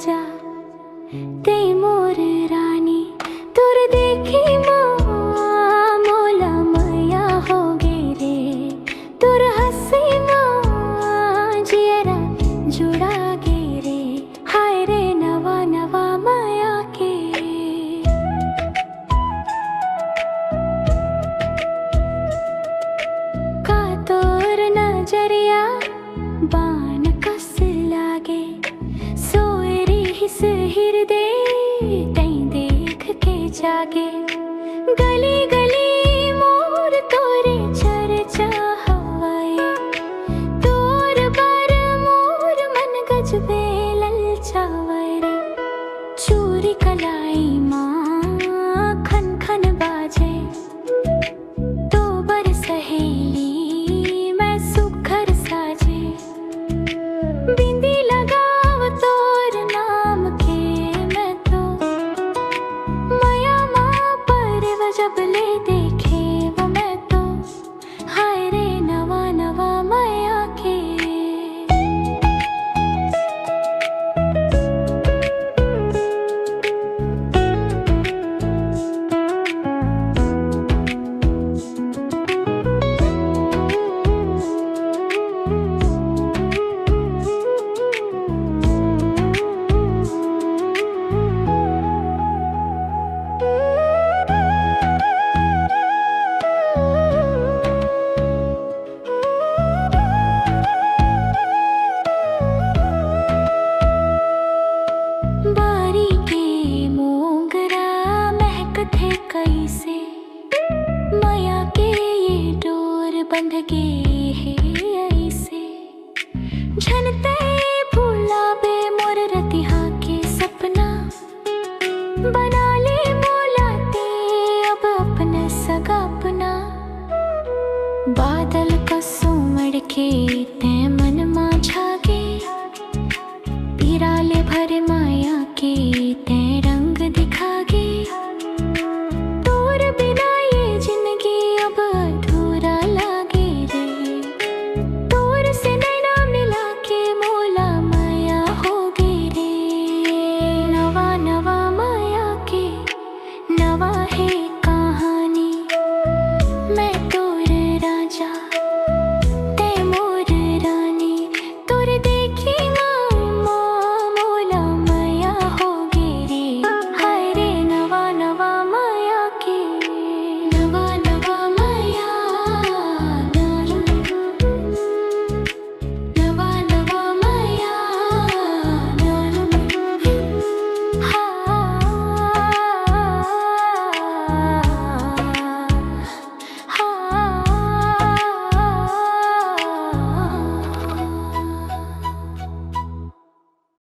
जा ते मोर रानी तुर देखी माँ मोला मया हो गे रे तुर हसी माँ जियरा जुड़ा गे रे हाय रे नवा नवा माया के का तोर नजरिया बान कस लागे सोएरी हिस हृदय तई देख के जागे गली गली मोर तोरे चर्चा हवाए तोर बार मोर मन गजबे ललचावे रे चूरी कलाई माँ खन खन बाजे तो बर सहेली मैं सुखर साजे बिंदी लगाव तोर नाम के मैं तो मया माँ पर जब ले देखे वो मैं तो हाय रे नवा नवा मया के बारी के मोगरा महकते कैसे माया के ये डोर बंध गे है ऐसे झनते भूला बे मोर रतिहा के सपना बना ले मोलाते अब अपने सगा अपना बादल का सुमड़ के ते मन मा झागे पिराले भरे माया के ते